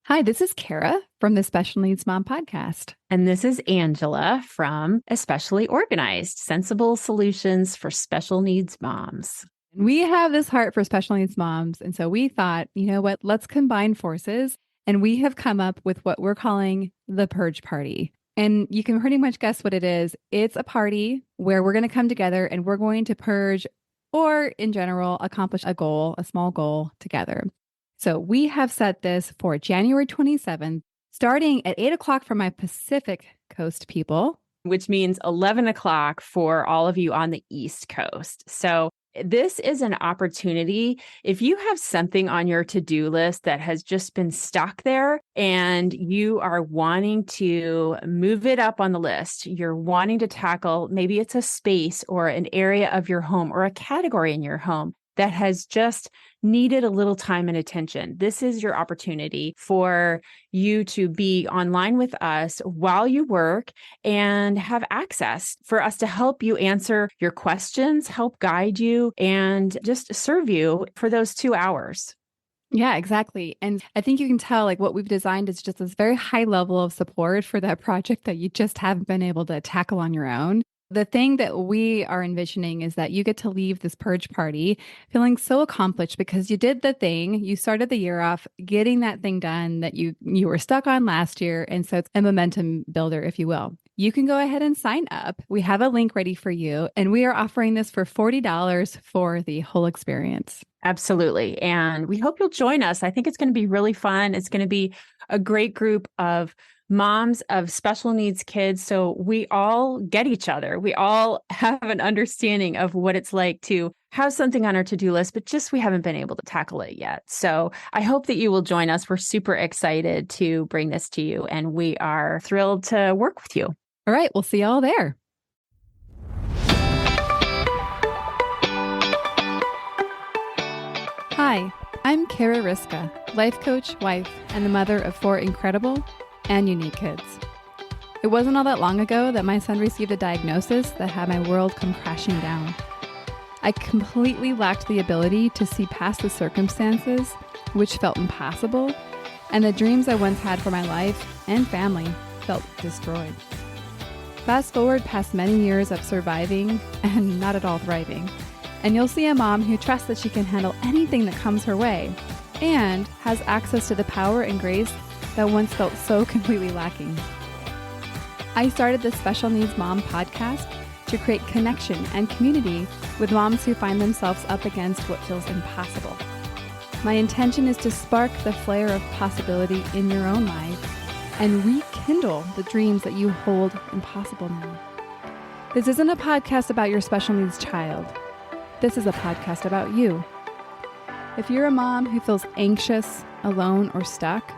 Hi, this is Kara from the Special Needs Mom podcast. And this is Angela from Especially Organized, Sensible Solutions for Special Needs Moms. We have this heart for special needs moms. And so we thought, you know what, let's combine forces. And we have come up with what we're calling the Purge Party. And you can pretty much guess what it is. It's a party where we're going to come together and we're going to purge or, in general, accomplish a goal, a small goal together. So we have set this for January 27th, starting at 8 o'clock for my Pacific Coast people, which means 11 o'clock for all of you on the East Coast. So this is an opportunity. If you have something on your to-do list that has just been stuck there and you are wanting to move it up on the list, you're wanting to tackle, maybe it's a space or an area of your home or a category in your home that has just needed a little time and attention. This is your opportunity for you to be online with us while you work and have access for us to help you answer your questions, help guide you, and just serve you for those 2 hours. Yeah, exactly. And I think you can tell like what we've designed is just this very high level of support for that project that you just haven't been able to tackle on your own. The thing that we are envisioning is that you get to leave this purge party feeling so accomplished because you did the thing. You started the year off getting that thing done that you were stuck on last year. And so it's a momentum builder, if you will. You can go ahead and sign up. We have a link ready for you, and we are offering this for $40 for the whole experience. Absolutely. And we hope you'll join us. I think it's going to be really fun. It's going to be a great group of moms of special needs kids. So we all get each other. We all have an understanding of what it's like to have something on our to-do list, but just we haven't been able to tackle it yet. So I hope that you will join us. We're super excited to bring this to you, and we are thrilled to work with you. All right. We'll see you all there. Hi, I'm Kara Riska, life coach, wife, and the mother of 4 incredible and unique kids. It wasn't all that long ago that my son received a diagnosis that had my world come crashing down. I completely lacked the ability to see past the circumstances, which felt impossible, and the dreams I once had for my life and family felt destroyed. Fast forward past many years of surviving and not at all thriving, and you'll see a mom who trusts that she can handle anything that comes her way and has access to the power and grace that once felt so completely lacking. I started the Special Needs Mom podcast to create connection and community with moms who find themselves up against what feels impossible. My intention is to spark the flare of possibility in your own life and rekindle the dreams that you hold impossible now. This isn't a podcast about your special needs child. This is a podcast about you. If you're a mom who feels anxious, alone, or stuck,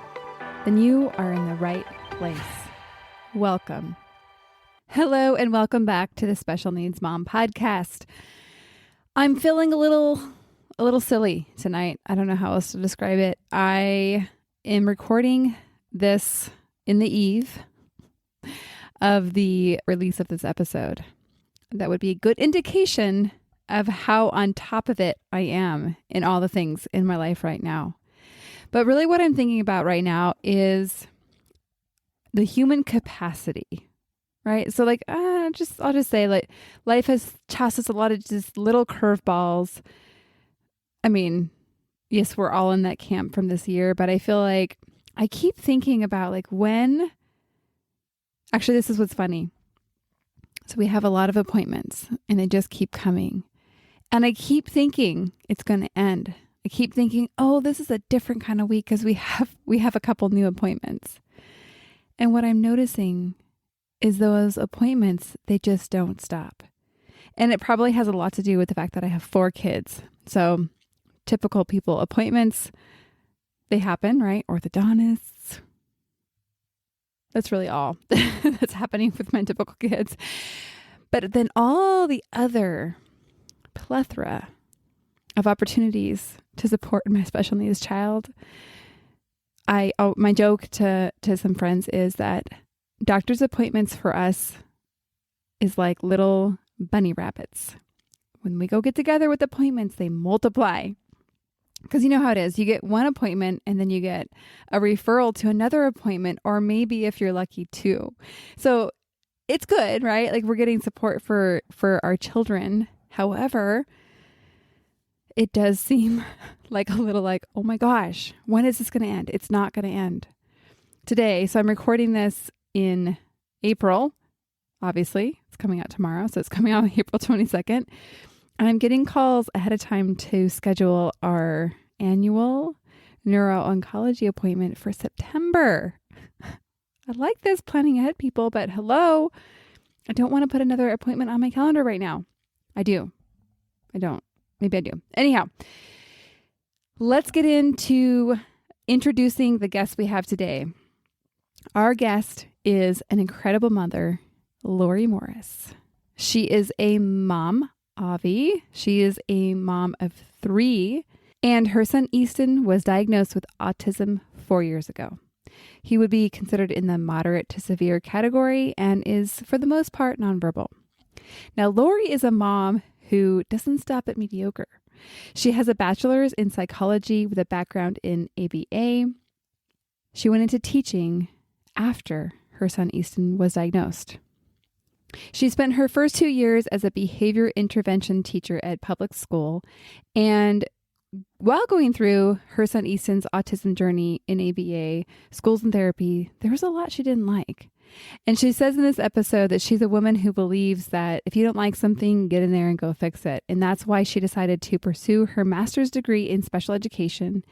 then you are in the right place. Welcome. Hello, and welcome back to the Special Needs Mom podcast. I'm feeling a little silly tonight. I don't know how else to describe it. I am recording this in the eve of the release of this episode. That would be a good indication of how on top of it I am in all the things in my life right now. But really what I'm thinking about right now is the human capacity, right? So like, I'll just say like life has tossed us a lot of just little curveballs. I mean, yes, we're all in that camp from this year, but I feel like I keep thinking about like actually, this is what's funny. So we have a lot of appointments and they just keep coming. And I keep thinking it's going to end. I keep thinking, oh, this is a different kind of week because we have a couple new appointments. And what I'm noticing is those appointments, they just don't stop. And it probably has a lot to do with the fact that I have 4 kids. So typical people appointments, they happen, right? Orthodontists. That's really all that's happening with my typical kids. But then all the other plethora of opportunities to support my special needs child. My joke to some friends is that doctor's appointments for us is like little bunny rabbits. When we go get together with appointments, they multiply. Because you know how it is. You get one appointment and then you get a referral to another appointment, or maybe if you're lucky, two. So it's good, right? Like we're getting support for our children. However, it does seem like a little like, oh my gosh, when is this going to end? It's not going to end today. So I'm recording this in April. Obviously, it's coming out tomorrow. So it's coming out on April 22nd. And I'm getting calls ahead of time to schedule our annual neuro-oncology appointment for September. I like this planning ahead, people, but hello, I don't want to put another appointment on my calendar right now. I do. I don't. Maybe I do. Anyhow, let's get into introducing the guest we have today. Our guest is an incredible mother, Laurie Morris. She is a mom, Avi. She is a mom of 3, and her son Easton was diagnosed with autism 4 years ago. He would be considered in the moderate to severe category and is, for the most part, nonverbal. Now, Laurie is a mom who doesn't stop at mediocre. She has a bachelor's in psychology with a background in ABA. She went into teaching after her son Easton was diagnosed. She spent her first 2 years as a behavior intervention teacher at public school, and while going through her son Easton's autism journey in ABA, schools and therapy, there was a lot she didn't like. And she says in this episode that she's a woman who believes that if you don't like something, get in there and go fix it. And that's why she decided to pursue her master's degree in special education.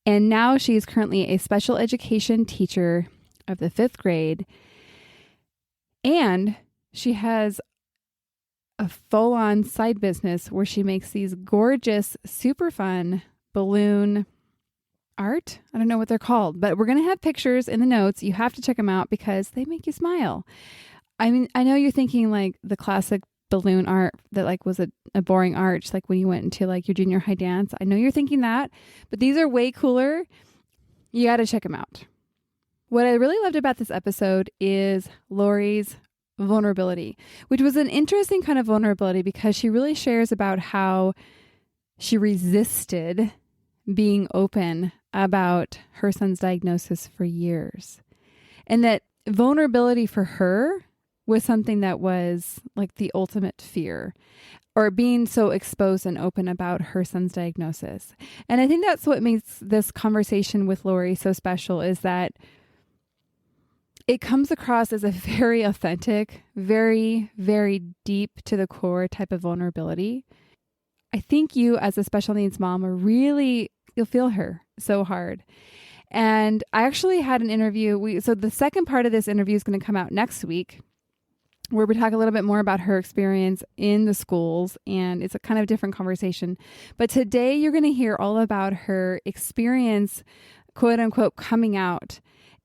And now she is currently a special education teacher of the 5th grade. And she has a full-on side business where she makes these gorgeous, super fun balloon art. I don't know what they're called, but we're going to have pictures in the notes. You have to check them out because they make you smile. I mean, I know you're thinking like the classic balloon art that like was a boring arch, like when you went into like your junior high dance. I know you're thinking that, but these are way cooler. You got to check them out. What I really loved about this episode is Laurie's vulnerability, which was an interesting kind of vulnerability because she really shares about how she resisted being open about her son's diagnosis for years. And that vulnerability for her was something that was like the ultimate fear, or being so exposed and open about her son's diagnosis. And I think that's what makes this conversation with Laurie so special, is that it comes across as a very authentic, very, very deep to the core type of vulnerability. I think you as a special needs mom you'll feel her so hard. And I actually had an interview. So the second part of this interview is going to come out next week, where we talk a little bit more about her experience in the schools, and it's a kind of different conversation. But today you're going to hear all about her experience, quote unquote, coming out.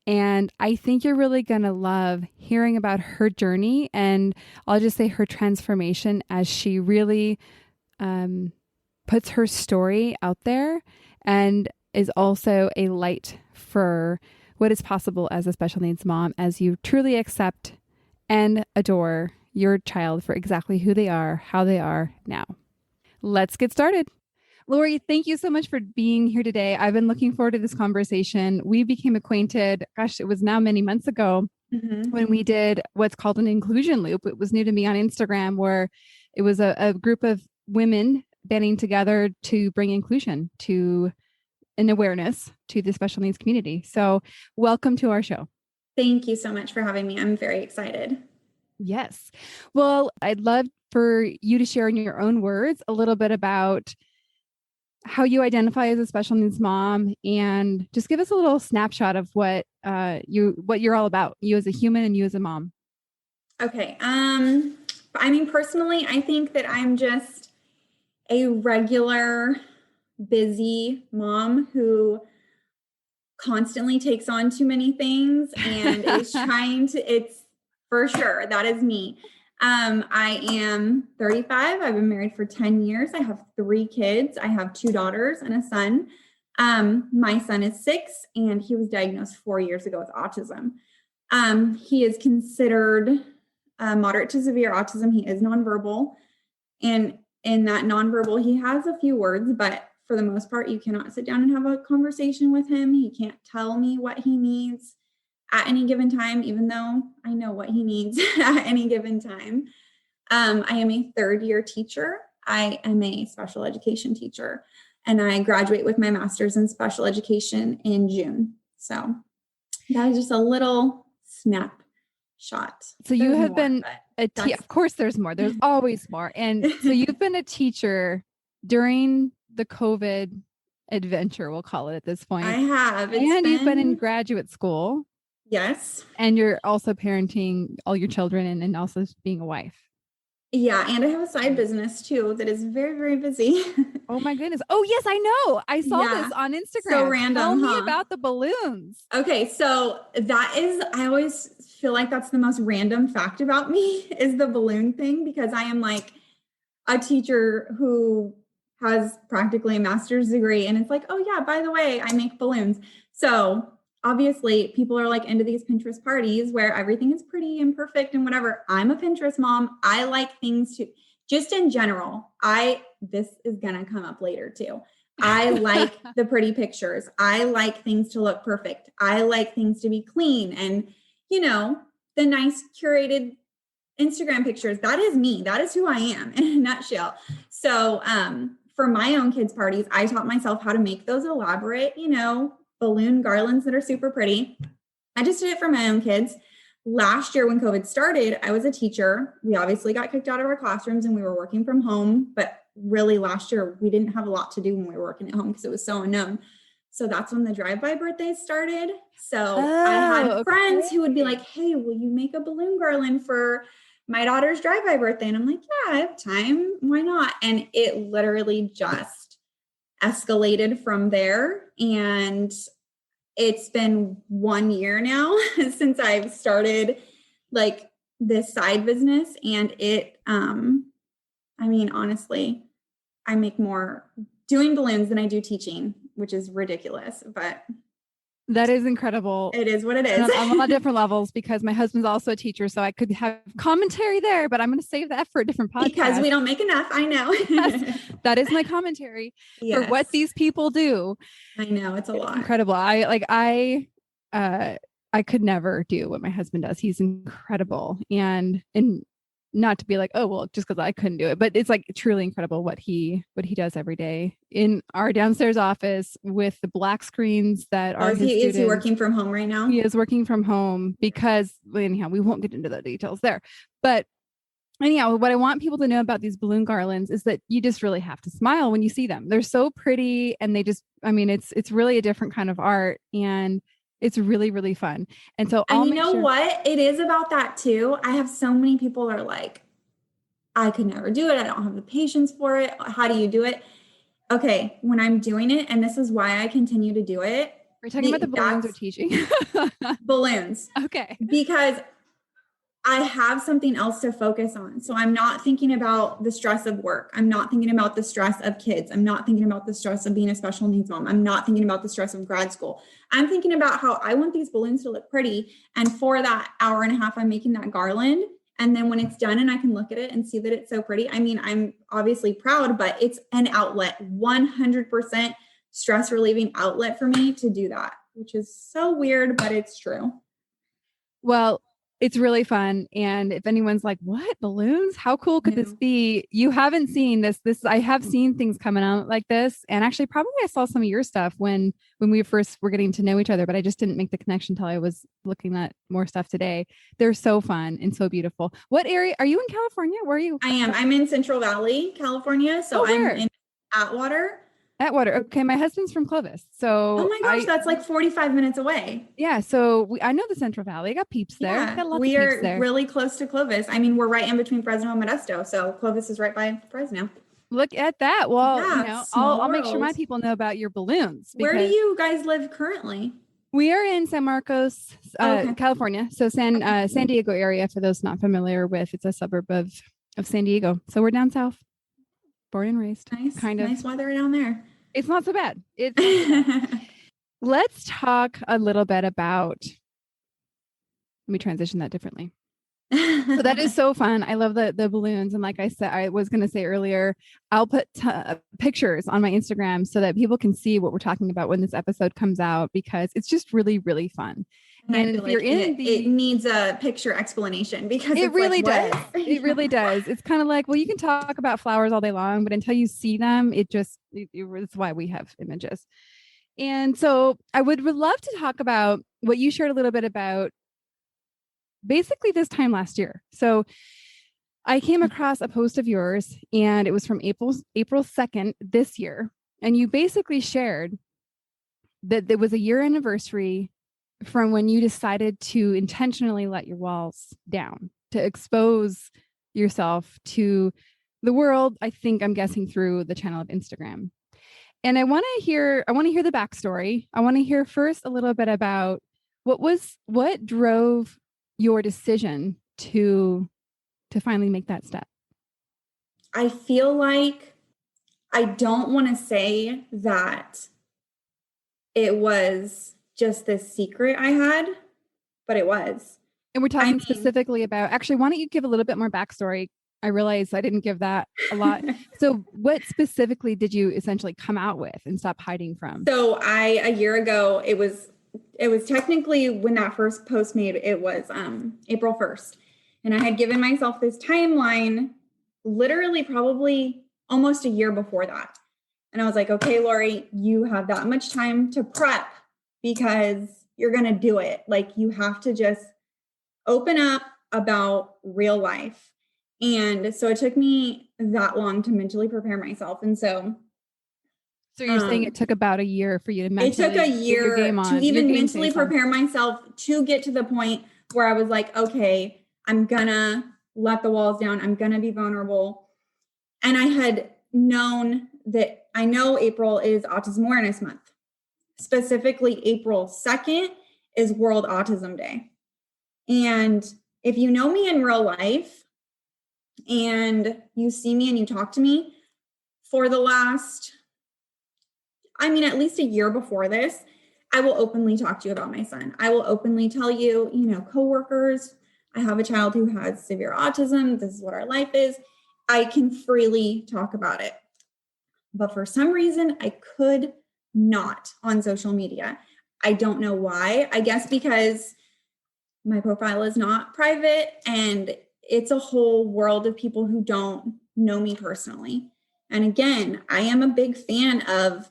And I think you're really going to love hearing about her journey, and I'll just say her transformation as she really puts her story out there and is also a light for what is possible as a special needs mom, as you truly accept and adore your child for exactly who they are, how they are now. Let's get started. Laurie, thank you so much for being here today. I've been looking forward to this conversation. We became acquainted, gosh, it was now many months ago when we did what's called an inclusion loop. It was new to me on Instagram, where it was a group of women banding together to bring inclusion to an awareness to the special needs community. So welcome to our show. Thank you so much for having me. I'm very excited. Yes. Well, I'd love for you to share in your own words a little bit about how you identify as a special needs mom, and just give us a little snapshot of what you're all about, you as a human and you as a mom. Okay. I mean, personally, I think that I'm just a regular, busy mom who constantly takes on too many things and is it's for sure. That is me. I am 35. I've been married for 10 years. I have 3 kids. I have 2 daughters and a son. My son is 6 and he was diagnosed 4 years ago with autism. He is considered moderate to severe autism. He is nonverbal. And in that nonverbal, he has a few words, but for the most part, you cannot sit down and have a conversation with him. He can't tell me what he needs at any given time, even though I know what he needs at any given time. I am a third-year teacher. I am a special education teacher, and I graduate with my master's in special education in June. So that is just a little snapshot. So you have been of course there's more. There's always more. And so you've been a teacher during the COVID adventure, we'll call it at this point. I have. You've been in graduate school. Yes. And you're also parenting all your children and also being a wife. Yeah. And I have a side business too that is very, very busy. Oh my goodness. Oh yes, I know. I saw this on Instagram. So random. Tell me about the balloons. Okay. So I always feel like that's the most random fact about me is the balloon thing, because I am like a teacher who has practically a master's degree. And it's like, oh yeah, by the way, I make balloons. So obviously people are like into these Pinterest parties where everything is pretty and perfect and whatever. I'm a Pinterest mom. I like things to just in general. This is going to come up later too. I like the pretty pictures. I like things to look perfect. I like things to be clean and, the nice curated Instagram pictures. That is me. That is who I am in a nutshell. So, for my own kids' parties, I taught myself how to make those elaborate, balloon garlands that are super pretty. I just did it for my own kids. Last year when COVID started, I was a teacher. We obviously got kicked out of our classrooms and we were working from home, but really last year we didn't have a lot to do when we were working at home because it was so unknown. So that's when the drive-by birthdays started. So I had friends who would be like, hey, will you make a balloon garland for my daughter's drive-by birthday? And I'm like, yeah, I have time. Why not? And it literally just escalated from there. And it's been 1 year now since I've started like this side business. And it, honestly, I make more doing balloons than I do teaching, which is ridiculous, but that is incredible. It is what it is. On a lot of different levels because my husband's also a teacher. So I could have commentary there, but I'm going to save that for a different podcast. Because we don't make enough. I know. Yes, that is my commentary for what these people do. I know it's a lot. Incredible. I could never do what my husband does. He's incredible. And not to be like, oh, well, just because I couldn't do it, but it's like truly incredible what he does every day in our downstairs office with the black screens that are his students. Is he working from home right now? He is working from home because anyhow, we won't get into the details there, but anyhow, what I want people to know about these balloon garlands is that you just really have to smile when you see them. They're so pretty and they just, it's really a different kind of art and it's really, really fun. And so what it is about that too. I have so many people are like, I could never do it. I don't have the patience for it. How do you do it? Okay. When I'm doing it, and this is why I continue to do it. Are you talking about the balloons or teaching? Balloons. Okay. Because I have something else to focus on. So I'm not thinking about the stress of work. I'm not thinking about the stress of kids. I'm not thinking about the stress of being a special needs mom. I'm not thinking about the stress of grad school. I'm thinking about how I want these balloons to look pretty. And for that hour and a half, I'm making that garland. And then when it's done and I can look at it and see that it's so pretty, I'm obviously proud, but it's an outlet, 100% stress relieving outlet for me to do that, which is so weird, but it's true. Well, it's really fun. And if anyone's like, what, balloons? How cool could this be? You haven't seen this. I have seen things coming out like this. And actually, probably I saw some of your stuff when we first were getting to know each other, but I just didn't make the connection until I was looking at more stuff today. They're so fun and so beautiful. What area? Are you in California? Where are you? I am. I'm in Central Valley, California. So I'm in Atwater. Atwater. Okay. My husband's from Clovis. So oh my gosh, that's like 45 minutes away. Yeah. So I know the Central Valley. I got peeps there. Yeah, Got lots we of are peeps there. Really close to Clovis. We're right in between Fresno and Modesto. So Clovis is right by Fresno. Look at that. Well, I'll make sure my people know about your balloons. Where do you guys live currently? We are in San Marcos, California. So San Diego area, for those not familiar with, it's a suburb of San Diego. So we're down south, born and raised. Nice weather down there. It's not so bad. Let's talk a little bit about, let me transition that differently. So that is so fun. I love the balloons. And like I said, I was going to say earlier, I'll put pictures on my Instagram so that people can see what we're talking about when this episode comes out, because it's just really, really fun. I And feel if you're like in it needs a picture explanation because it it's really like, does. what? It really does. It's kind of like, well, you can talk about flowers all day long, but until you see them, it's why we have images. And so I would love to talk about what you shared a little bit about basically this time last year. So I came across a post of yours and it was from April 2nd this year. And you basically shared that there was a year anniversary from when you decided to intentionally let your walls down, to expose yourself to the world. I'm guessing through the channel of Instagram. And I want to hear the backstory. I want to hear first a little bit about what drove your decision to finally make that step. I feel like I don't want to say that it was just this secret I had, but it was. And we're talking specifically about, actually, why don't you give a little bit more backstory? I realized I didn't give that a lot. So what specifically did you essentially come out with and stop hiding from? So a year ago, it was technically when that first post made, it was April 1st. And I had given myself this timeline, literally probably almost a year before that. And I was like, okay, Laurie, you have that much time to prep because you're going to do it. Like, you have to just open up about real life. And so it took me that long to mentally prepare myself. And so you're saying it took about a year for you to mentally it took a year to even mentally prepare myself to get to the point where I was like, okay, I'm gonna let the walls down. I'm gonna be vulnerable. And I had known that I know April is Autism Awareness Month. Specifically, April 2nd is World Autism Day. And if you know me in real life and you see me and you talk to me for the last, at least a year before this, I will openly talk to you about my son. I will openly tell you, coworkers, I have a child who has severe autism. This is what our life is. I can freely talk about it. But for some reason, I could not on social media. I don't know why. I guess because my profile is not private and it's a whole world of people who don't know me personally. And again, I am a big fan of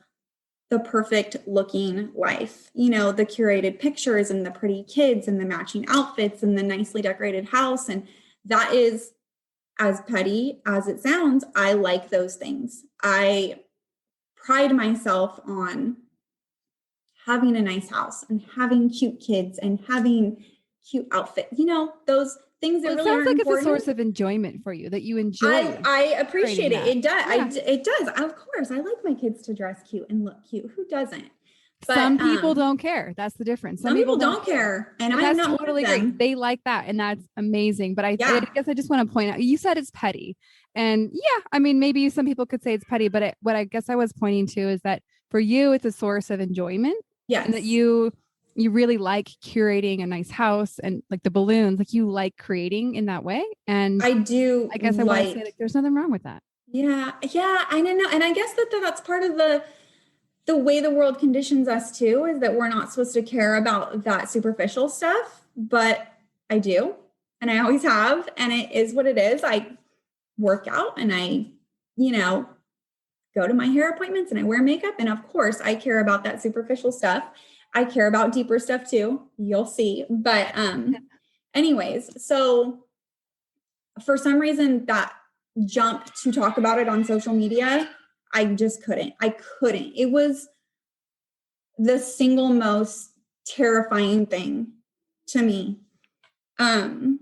the perfect looking life, the curated pictures and the pretty kids and the matching outfits and the nicely decorated house. And that is, as petty as it sounds, I like those things. I pride myself on having a nice house and having cute kids and having cute outfits, those things that really sounds like important. It's a source of enjoyment for you, that you enjoy. I appreciate it. It does. Yeah. It does. Of course, I like my kids to dress cute and look cute. Who doesn't? But some people don't care. That's the difference. Some people don't care. And I'm not totally great. They like that. And that's amazing. But I guess I just want to point out, you said it's petty. And maybe some people could say it's petty, but what I guess I was pointing to is that for you, it's a source of enjoyment. Yes. And that you really like curating a nice house and like the balloons, like you like creating in that way. And I do. I guess I want to say there's nothing wrong with that. Yeah. I don't know. And I guess that's part of the way the world conditions us too, is that we're not supposed to care about that superficial stuff, but I do. And I always have. And it is what it is. I work out and I, go to my hair appointments and I wear makeup. And of course I care about that superficial stuff. I care about deeper stuff too. You'll see. But anyways, so for some reason that jump to talk about it on social media, I just couldn't. It was the single most terrifying thing to me. I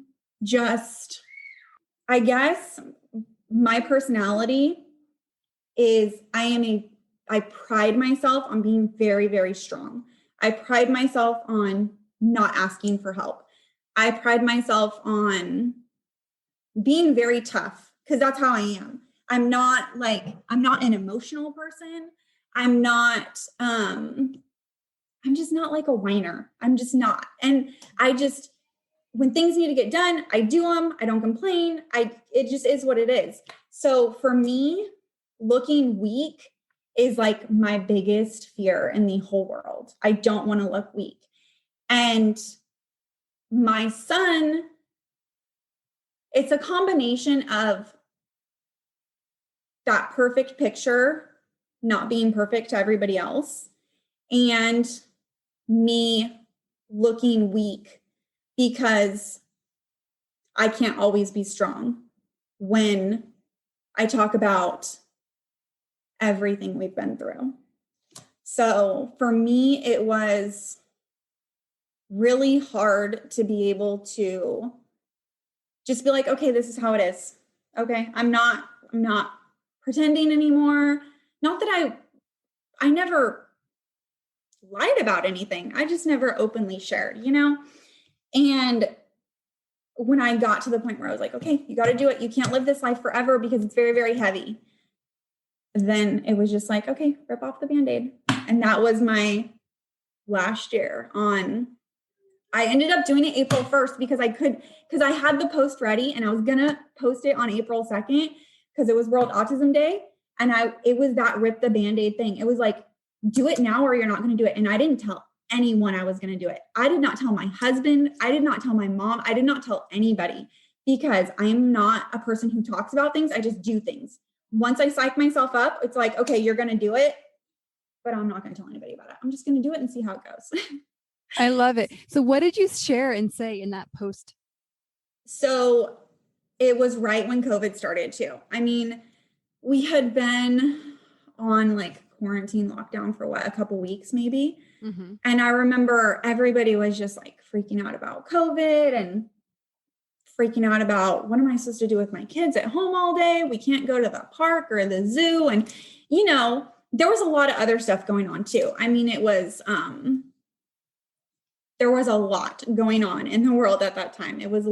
guess my personality is I pride myself on being very, very strong. I pride myself on not asking for help. I pride myself on being very tough because that's how I am. I'm not an emotional person. I'm just not like a whiner. I'm just not. And when things need to get done, I do them. I don't complain. It just is what it is. So for me, looking weak is like my biggest fear in the whole world. I don't want to look weak. And my son, it's a combination of that perfect picture not being perfect to everybody else and me looking weak because I can't always be strong when I talk about everything we've been through. So for me, it was really hard to be able to just be like, okay, this is how it is. Okay. I'm not pretending anymore. Not that I never lied about anything. I just never openly shared, And when I got to the point where I was like, okay, you got to do it. You can't live this life forever because it's very, very heavy. Then it was just like, okay, rip off the Band-Aid. And that was my last year I ended up doing it April 1st because I had the post ready and I was going to post it on April 2nd because it was World Autism Day. And it was that rip the Band-Aid thing. It was like, do it now or you're not going to do it. And I didn't tell anyone I was going to do it. I did not tell my husband. I did not tell my mom. I did not tell anybody because I'm not a person who talks about things. I just do things. Once I psych myself up, it's like, okay, you're going to do it, but I'm not going to tell anybody about it. I'm just going to do it and see how it goes. I love it. So what did you share and say in that post? So it was right when COVID started too. I mean, we had been on like quarantine lockdown for a couple weeks maybe. Mm-hmm. And I remember everybody was just like freaking out about COVID and freaking out about what am I supposed to do with my kids at home all day? We can't go to the park or the zoo. And, there was a lot of other stuff going on too. I mean, it was, there was a lot going on in the world at that time. It was a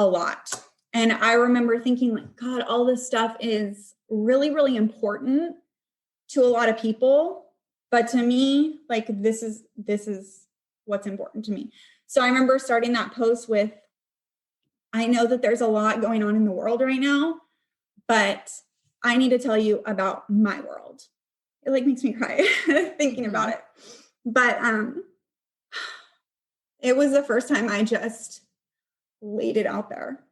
lot. And I remember thinking like, God, all this stuff is really, really important to a lot of people. But to me, like, this is what's important to me. So I remember starting that post with, I know that there's a lot going on in the world right now, but I need to tell you about my world. It like makes me cry thinking about it. But it was the first time I just laid it out there.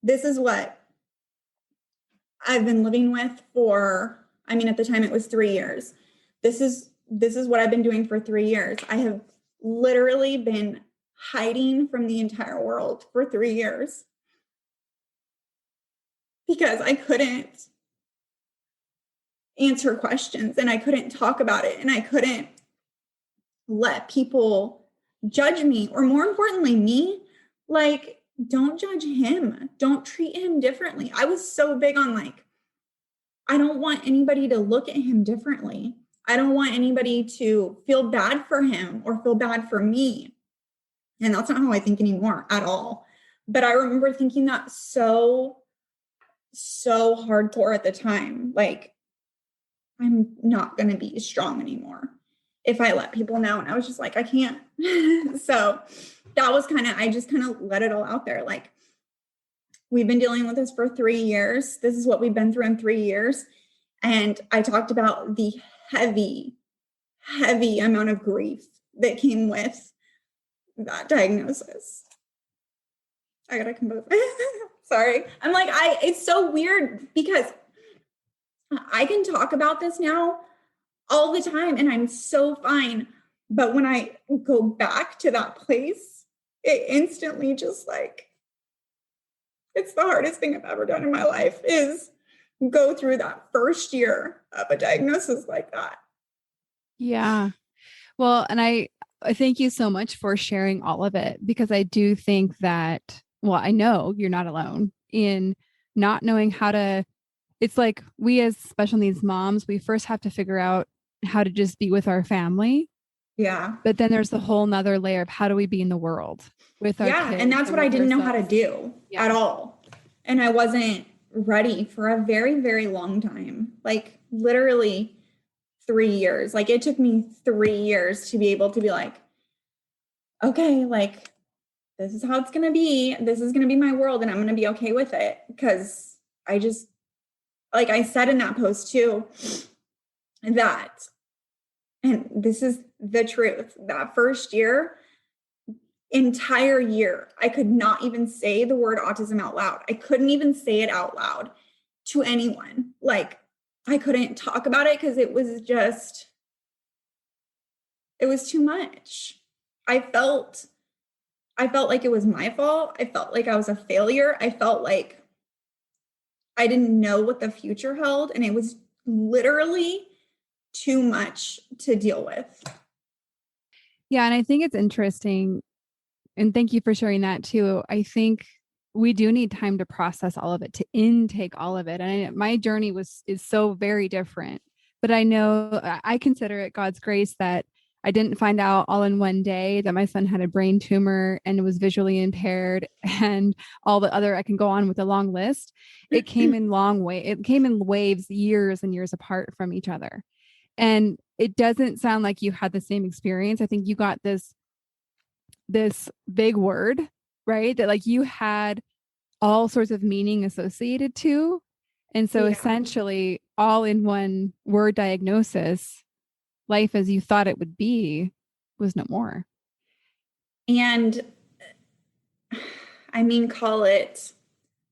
This is what I've been living with at the time it was 3 years. This is what I've been doing for 3 years. I have literally been hiding from the entire world for 3 years because I couldn't answer questions and I couldn't talk about it and I couldn't let people judge me, or more importantly, me. Like, don't judge him. Don't treat him differently. I was so big on like, I don't want anybody to look at him differently. I don't want anybody to feel bad for him or feel bad for me. And that's not how I think anymore at all. But I remember thinking that so hardcore at the time. Like, I'm not going to be strong anymore if I let people know. And I was just like, I can't. So that was I just let it all out there. Like, we've been dealing with this for 3 years. This is what we've been through in 3 years. And I talked about the heavy amount of grief that came with that diagnosis. I gotta compose. Sorry. I'm like, it's so weird because I can talk about this now all the time and I'm so fine. But when I go back to that place, it instantly just like, it's the hardest thing I've ever done in my life is go through that first year of a diagnosis like that. Yeah. Well, and I thank you so much for sharing all of it because I do think that, well, I know you're not alone in not knowing how to, it's like we as special needs moms, we first have to figure out how to just be with our family. Yeah. But then there's the whole nother layer of how do we be in the world with our kids. And that's what I didn't know how to do at all. And I wasn't ready for a very, very long time, like literally 3 years. Like it took me 3 years to be able to be like, okay, like this is how it's going to be. This is going to be my world, and I'm going to be okay with it. Because I just, like I said in that post too, that, and this is the truth, that first entire year, I could not even say the word autism out loud. I couldn't even say it out loud to anyone. Like, I couldn't talk about it because it was too much. I felt like it was my fault. I felt like I was a failure. I felt like I didn't know what the future held, and it was literally too much to deal with. Yeah. And I think it's interesting. And thank you for sharing that too. I think we do need time to process all of it, to intake all of it. And my journey is so very different, but I know I consider it God's grace that I didn't find out all in one day that my son had a brain tumor and was visually impaired and all the other, I can go on with a long list. It came in it came in waves, years and years apart from each other. And it doesn't sound like you had the same experience. I think you got this big word, right? That like you had all sorts of meaning associated to. And so essentially all in one word diagnosis, life as you thought it would be was no more. And I mean, call it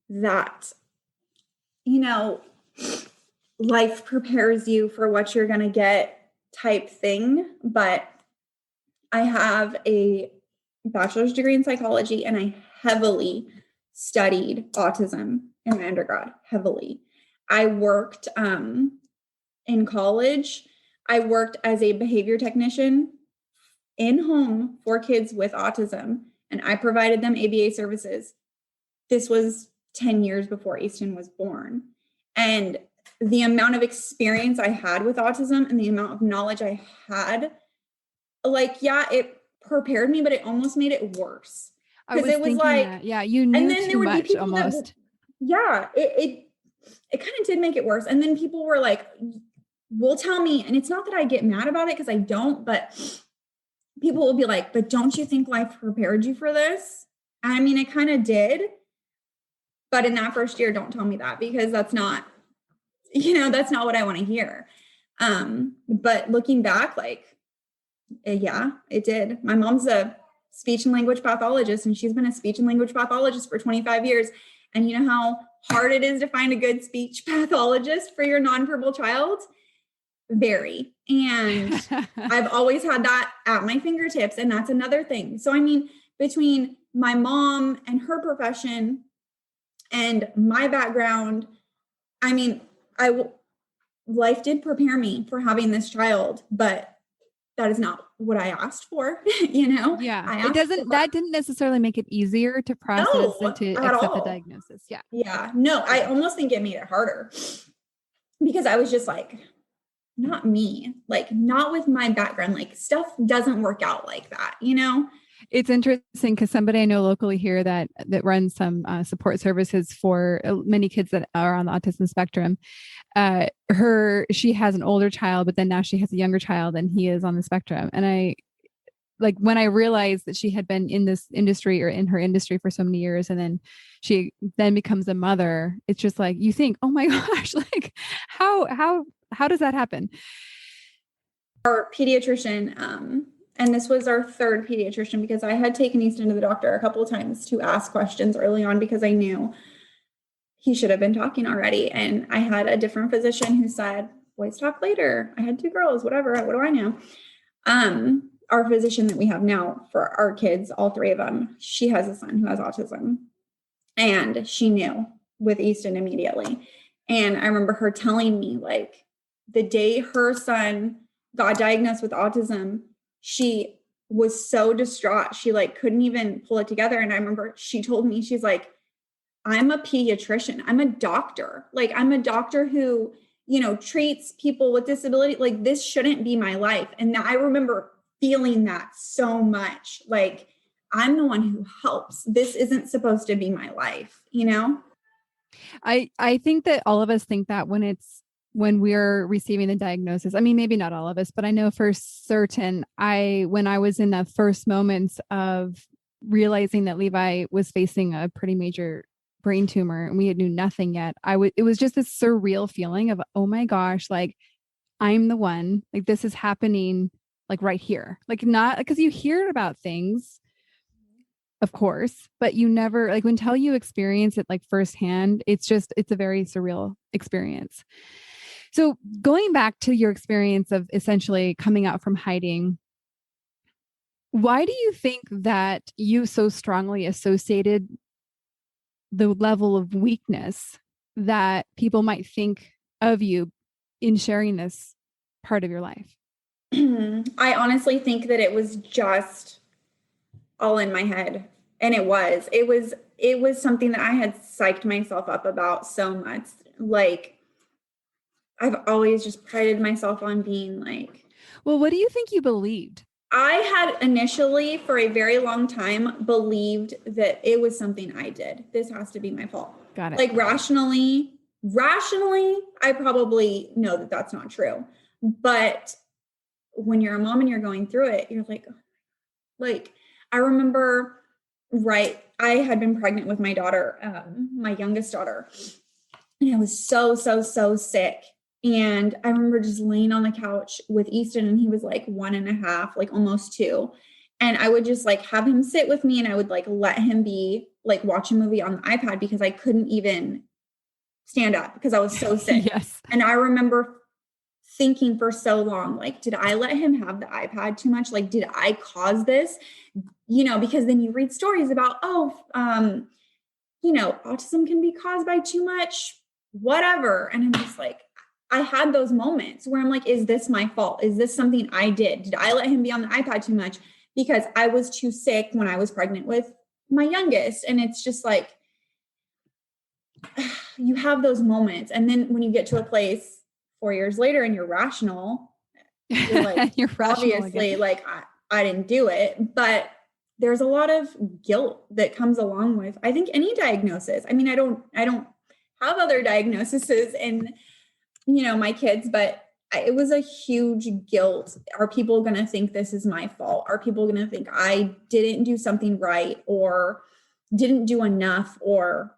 that, life prepares you for what you're going to get type thing. But I have a bachelor's degree in psychology, and I heavily studied autism in my undergrad, heavily. I worked in college. I worked as a behavior technician in home for kids with autism, and I provided them ABA services. This was 10 years before Easton was born. And the amount of experience I had with autism and the amount of knowledge I had, it prepared me, but it almost made it worse. Because it was like, that. Yeah, you knew, and then there would be people almost. It kind of did make it worse. And then people were like, will tell me, and it's not that I get mad about it because I don't, but people will be like, but don't you think life prepared you for this? I mean, it kind of did. But in that first year, don't tell me that, because that's not what I want to hear. But looking back, it did. My mom's a speech and language pathologist, and she's been a speech and language pathologist for 25 years. And you know how hard it is to find a good speech pathologist for your nonverbal child? Very. And I've always had that at my fingertips. And that's another thing. So, I mean, between my mom and her profession and my background, I mean, life did prepare me for having this child, but that is not what I asked for, Yeah. That didn't necessarily make it easier to process and to accept the diagnosis. Yeah. Yeah. No, I almost think it made it harder, because I was just like, not me, not with my background, stuff doesn't work out like that, It's interesting because somebody I know locally here that runs some support services for many kids that are on the autism spectrum. She has an older child, but then now she has a younger child, and he is on the spectrum. And when I realized that she had been in this industry or in her industry for so many years, and then she becomes a mother, it's just like, you think, oh my gosh, how does that happen? Our pediatrician, and this was our third pediatrician, because I had taken Easton to the doctor a couple of times to ask questions early on, because I knew he should have been talking already. And I had a different physician who said, boys talk later. I had 2 girls, whatever. What do I know? Our physician that we have now for our kids, all 3 of them, she has a son who has autism, and she knew with Easton immediately. And I remember her telling me, the day her son got diagnosed with autism, she was so distraught. She couldn't even pull it together. And I remember she told me, she's like, I'm a pediatrician. I'm a doctor. I'm a doctor who, treats people with disability. This shouldn't be my life. And I remember feeling that so much. I'm the one who helps. This isn't supposed to be my life, I think that all of us think that when we're receiving the diagnosis. I mean, maybe not all of us, but I know for certain, when I was in the first moments of realizing that Levi was facing a pretty major brain tumor and we had knew nothing yet, it was just this surreal feeling of, oh my gosh, like I'm the one, like this is happening like right here. Like not because you hear about things, of course, but you never like until you experience it like firsthand, it's a very surreal experience. So going back to your experience of essentially coming out from hiding, why do you think that you so strongly associated the level of weakness that people might think of you in sharing this part of your life? I honestly think that it was just all in my head. And it was something that I had psyched myself up about so much. Like I've always just prided myself on being like, well, what do you think you believed? I had initially for a very long time believed that it was something I did. This has to be my fault. Got it. Like rationally, I probably know that that's not true. But when you're a mom and you're going through it, you're like, I remember, right, I had been pregnant with my daughter, my youngest daughter, and I was so sick. And I remember just laying on the couch with Easton, and he was like 1.5, like almost 2. And I would just like have him sit with me, and I would like let him be like watch a movie on the iPad because I couldn't even stand up because I was so sick. Yes. And I remember thinking for so long, like, did I let him have the iPad too much? Like, did I cause this? Because then you read stories about, autism can be caused by too much, whatever. And I'm just like, I had those moments where I'm like, is this my fault? Is this something I did? Did I let him be on the iPad too much? Because I was too sick when I was pregnant with my youngest. And it's just like, you have those moments. And then when you get to a place 4 years later and you're rational, you're like, you're rational obviously, again. like I didn't do it, but there's a lot of guilt that comes along with, I think, any diagnosis. I mean, I don't have other diagnoses and, my kids, but it was a huge guilt. Are people going to think this is my fault? Are people going to think I didn't do something right or didn't do enough or,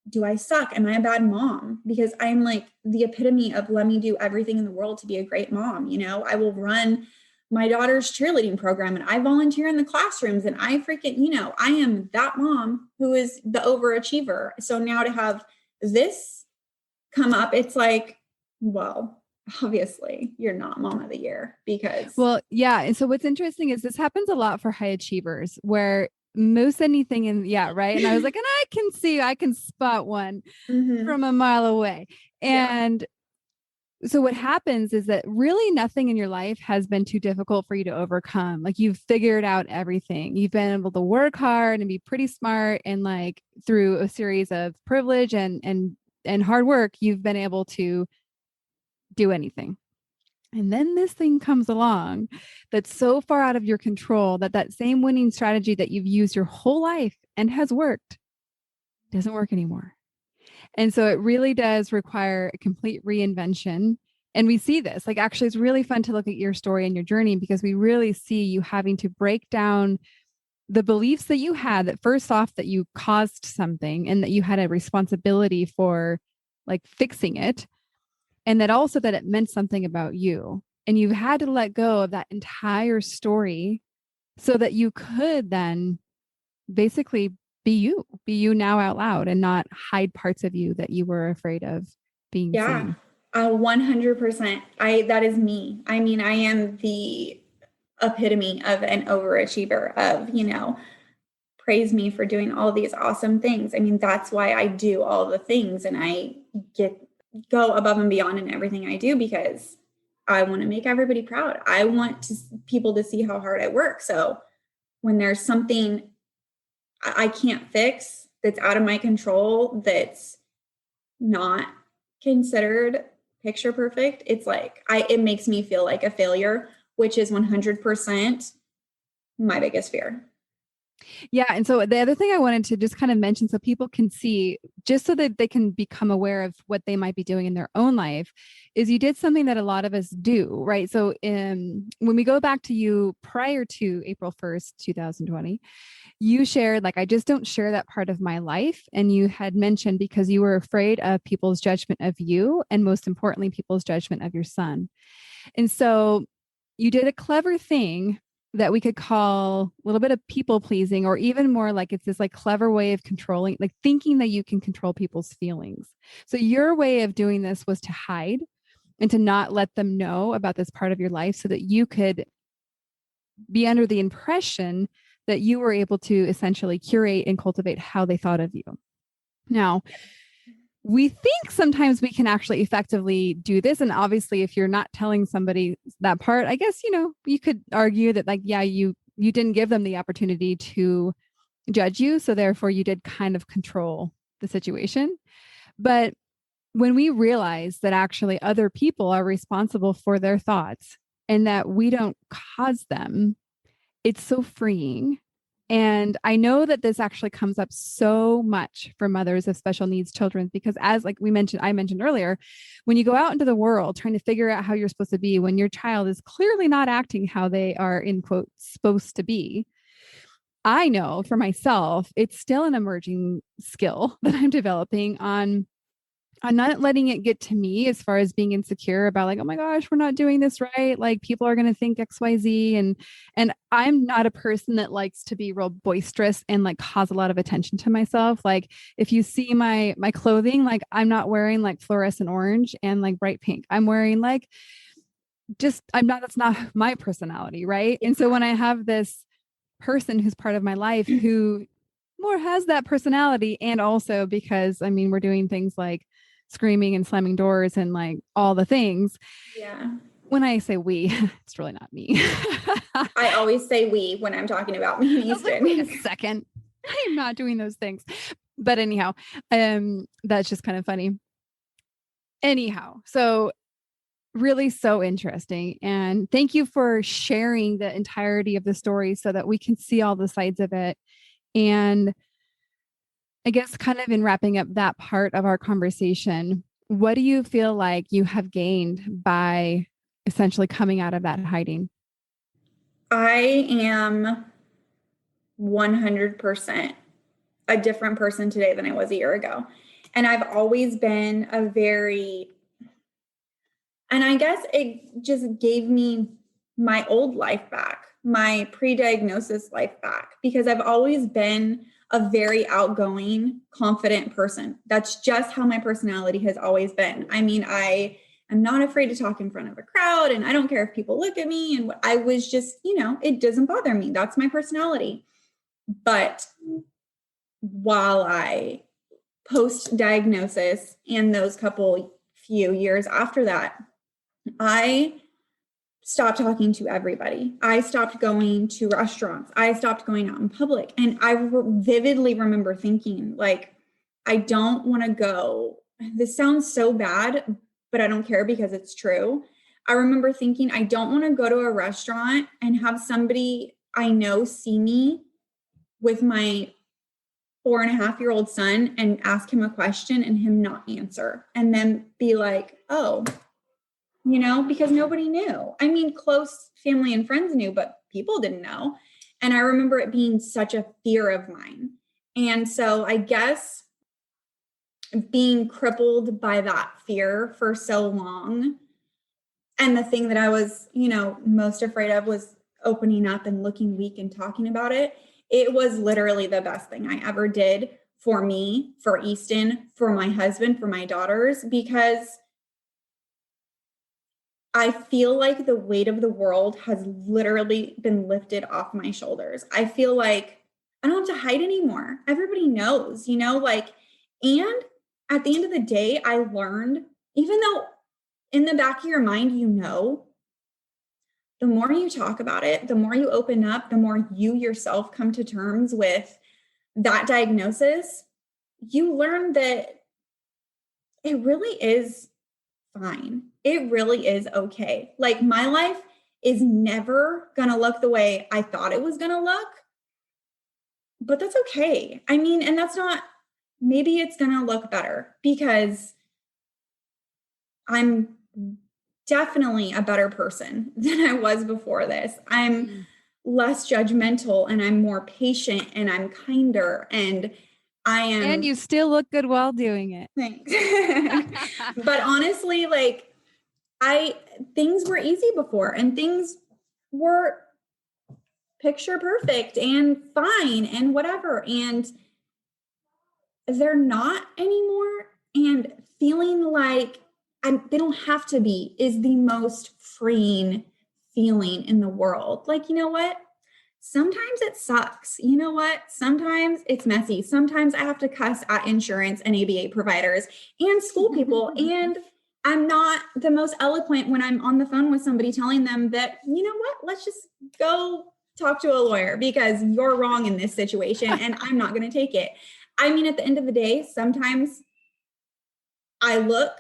do I suck? Am I a bad mom? Because I'm like the epitome of let me do everything in the world to be a great mom. I will run my daughter's cheerleading program and I volunteer in the classrooms and I freaking, I am that mom who is the overachiever. So now to have this come up, it's like, well, obviously you're not mom of the year because. Well, yeah. And so what's interesting is this happens a lot for high achievers where most anything right. And I was like, and I can spot one from a mile away. And so what happens is that really nothing in your life has been too difficult for you to overcome. Like you've figured out everything. You've been able to work hard and be pretty smart. And like through a series of privilege and hard work, you've been able to do anything. And then this thing comes along that's so far out of your control that same winning strategy that you've used your whole life and has worked doesn't work anymore. And so it really does require a complete reinvention. And we see this, like, actually, it's really fun to look at your story and your journey because we really see you having to break down the beliefs that you had that first off, that you caused something and that you had a responsibility for like fixing it. And that also that it meant something about you. And you've had to let go of that entire story so that you could then basically be you now out loud and not hide parts of you that you were afraid of being seen. 100%. That is me. I mean, I am the epitome of an overachiever of, praise me for doing all these awesome things. I mean, that's why I do all the things and I go above and beyond in everything I do because I want to make everybody proud. I want people to see how hard I work. So when there's something I can't fix, that's out of my control, that's not considered picture perfect, it's like, it makes me feel like a failure, which is 100% my biggest fear. Yeah. And so the other thing I wanted to just kind of mention so people can see, just so that they can become aware of what they might be doing in their own life, is you did something that a lot of us do, right? So when we go back to you prior to April 1st, 2020, you shared, like, I just don't share that part of my life. And you had mentioned because you were afraid of people's judgment of you, and most importantly, people's judgment of your son. And so you did a clever thing that we could call a little bit of people pleasing, or even more like it's this like clever way of controlling, like thinking that you can control people's feelings. So your way of doing this was to hide and to not let them know about this part of your life so that you could be under the impression that you were able to essentially curate and cultivate how they thought of you. Now, we think sometimes we can actually effectively do this. And obviously, if you're not telling somebody that part, I guess, you could argue that, like, yeah, you didn't give them the opportunity to judge you. So therefore you did kind of control the situation. But when we realize that actually other people are responsible for their thoughts and that we don't cause them, it's so freeing. And I know that this actually comes up so much for mothers of special needs children, because as like I mentioned earlier, when you go out into the world trying to figure out how you're supposed to be when your child is clearly not acting how they are, in quote, supposed to be, I know for myself, it's still an emerging skill that I'm developing on not letting it get to me as far as being insecure about, like, oh my gosh, we're not doing this right. Like, people are going to think XYZ. And I'm not a person that likes to be real boisterous and like cause a lot of attention to myself. Like, if you see my clothing, like, I'm not wearing like fluorescent orange and like bright pink. I'm wearing like, that's not my personality. Right. And so when I have this person who's part of my life who more has that personality, and also because, I mean, we're doing things like screaming and slamming doors and like all the things. Yeah. When I say we, it's really not me. I always say we when I'm talking about me and I was like, Easton. wait a second. I am not doing those things. But anyhow, that's just kind of funny. Anyhow, so really so interesting. And thank you for sharing the entirety of the story so that we can see all the sides of it. And I guess kind of in wrapping up that part of our conversation, what do you feel like you have gained by essentially coming out of that hiding? I am 100% a different person today than I was a year ago. And I've always been and I guess it just gave me my old life back, my pre-diagnosis life back, because I've always been a very outgoing, confident person. That's just how my personality has always been. I mean, I am not afraid to talk in front of a crowd, and I don't care if people look at me. And I was just, it doesn't bother me. That's my personality. But while I post diagnosis and those few years after that, I stopped talking to everybody. I stopped going to restaurants. I stopped going out in public. And I vividly remember thinking, like, I don't want to go. This sounds so bad, but I don't care because it's true. I remember thinking, I don't want to go to a restaurant and have somebody I know see me with my 4.5-year-old son and ask him a question and him not answer, and then be like, oh, because nobody knew. I mean, close family and friends knew, but people didn't know. And I remember it being such a fear of mine. And so I guess being crippled by that fear for so long, and the thing that I was, most afraid of was opening up and looking weak and talking about it. It was literally the best thing I ever did for me, for Easton, for my husband, for my daughters, because I feel like the weight of the world has literally been lifted off my shoulders. I feel like I don't have to hide anymore. Everybody knows, and at the end of the day, I learned, even though in the back of your mind, the more you talk about it, the more you open up, the more you yourself come to terms with that diagnosis, you learn that it really is fine. It really is okay. Like, my life is never going to look the way I thought it was going to look, but that's okay. I mean, and that's not, maybe it's going to look better because I'm definitely a better person than I was before this. I'm less judgmental and I'm more patient and I'm kinder and I am. And you still look good while doing it. Thanks. But honestly, like things were easy before and things were picture perfect and fine and whatever. And they're not anymore. And feeling like they don't have to be is the most freeing feeling in the world. Like, you know what? Sometimes it sucks. You know what? Sometimes it's messy. Sometimes I have to cuss at insurance and ABA providers and school people. And I'm not the most eloquent when I'm on the phone with somebody telling them that, you know what? Let's just go talk to a lawyer because you're wrong in this situation and I'm not going to take it. I mean, at the end of the day, sometimes I look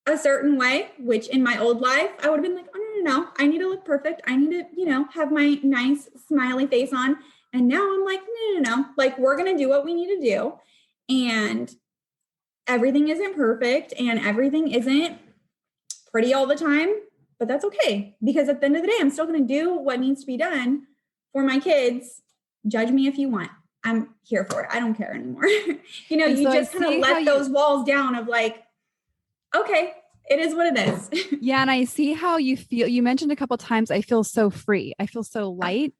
a certain way, which in my old life, I would have been like, oh, no, I need to look perfect. I need to, have my nice smiley face on. And now I'm like, no. Like, we're going to do what we need to do. And everything isn't perfect and everything isn't pretty all the time, but that's okay. Because at the end of the day, I'm still going to do what needs to be done for my kids. Judge me if you want. I'm here for it. I don't care anymore. You so just kind of let those walls down of like, okay, it is what it is. Yeah. And I see how you feel. You mentioned a couple of times, I feel so free. I feel so light.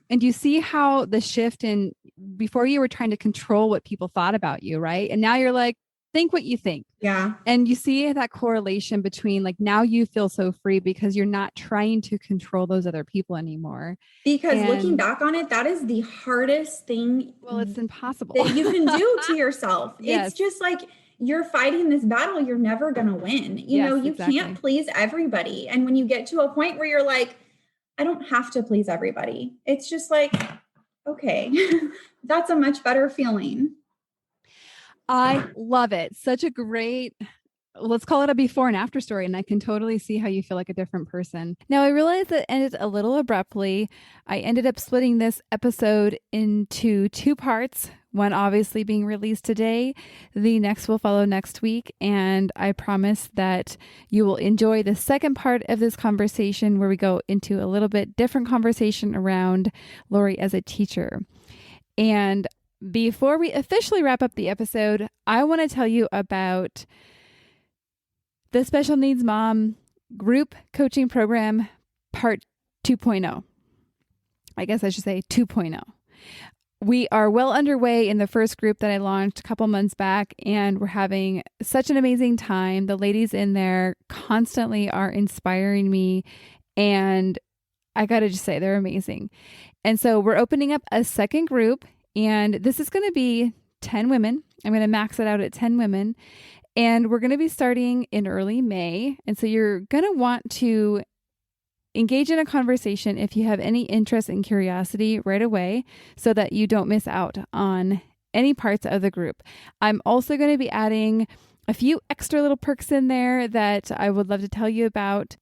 And you see how the shift in before you were trying to control what people thought about you, right? And now you're like, think what you think. Yeah. And you see that correlation between like now you feel so free because you're not trying to control those other people anymore. Because looking back on it, that is the hardest thing. Well, it's impossible that you can do to yourself. Yes. It's just like you're fighting this battle. You're never going to win. You can't please everybody. And when you get to a point where you're like, I don't have to please everybody. It's just like, okay, that's a much better feeling. I love it. Such a great, let's call it a before and after story. And I can totally see how you feel like a different person. Now, I realize that ended a little abruptly. I ended up splitting this episode into 2 parts, one obviously being released today. The next will follow next week. And I promise that you will enjoy the second part of this conversation where we go into a little bit different conversation around Laurie as a teacher. And before we officially wrap up the episode, I want to tell you about the Special Needs Mom Group Coaching Program Part 2.0. I guess I should say 2.0. We are well underway in the first group that I launched a couple months back, and we're having such an amazing time. The ladies in there constantly are inspiring me, and I got to just say they're amazing. And so we're opening up a second group, and this is going to be 10 women. I'm going to max it out at 10 women. And we're going to be starting in early May. And so you're going to want to engage in a conversation if you have any interest and curiosity right away so that you don't miss out on any parts of the group. I'm also going to be adding a few extra little perks in there that I would love to tell you about.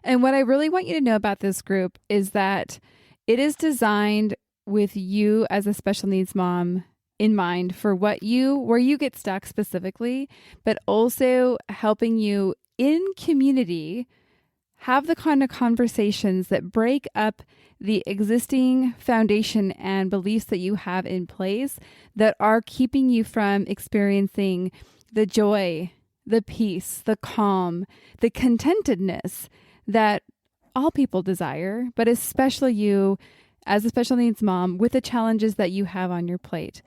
And what I really want you to know about this group is that it is designed with you as a special needs mom in mind for where you get stuck specifically, but also helping you in community have the kind of conversations that break up the existing foundation and beliefs that you have in place that are keeping you from experiencing the joy, the peace, the calm, the contentedness that all people desire, but especially you as a special needs mom with the challenges that you have on your plate.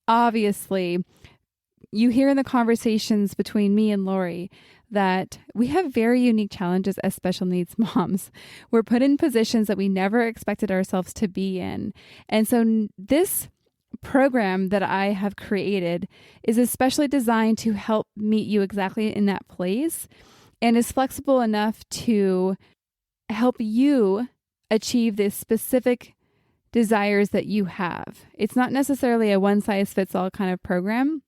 Obviously, you hear in the conversations between me and Laurie that we have very unique challenges as special needs moms. We're put in positions that we never expected ourselves to be in. And so this program that I have created is especially designed to help meet you exactly in that place and is flexible enough to help you achieve this specific desires that you have. It's not necessarily a one-size-fits-all kind of program.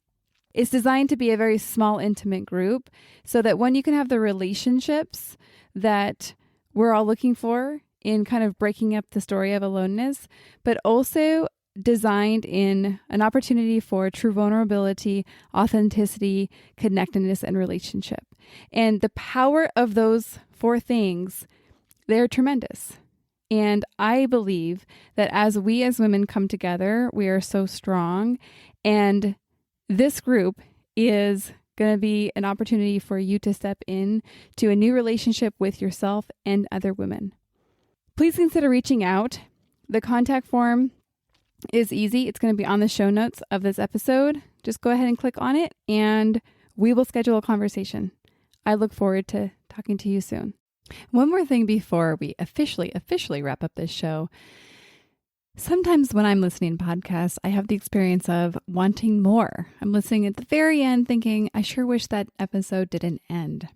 It's designed to be a very small, intimate group so that one, you can have the relationships that we're all looking for in kind of breaking up the story of aloneness, but also designed in an opportunity for true vulnerability, authenticity, connectedness, and relationship. And the power of those 4 things, they're tremendous. And I believe that as we as women come together, we are so strong. And this group is going to be an opportunity for you to step in to a new relationship with yourself and other women. Please consider reaching out. The contact form is easy. It's going to be on the show notes of this episode. Just go ahead and click on it and we will schedule a conversation. I look forward to talking to you soon. One more thing before we officially wrap up this show. Sometimes when I'm listening to podcasts, I have the experience of wanting more. I'm listening at the very end thinking, I sure wish that episode didn't end.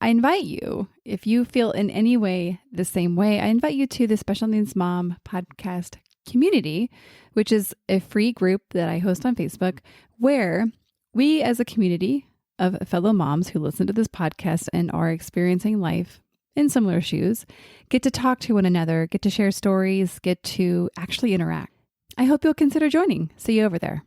I invite you, if you feel in any way the same way, I invite you to the Special Needs Mom podcast community, which is a free group that I host on Facebook, where we as a community of fellow moms who listen to this podcast and are experiencing life in similar shoes, get to talk to one another, get to share stories, get to actually interact. I hope you'll consider joining. See you over there.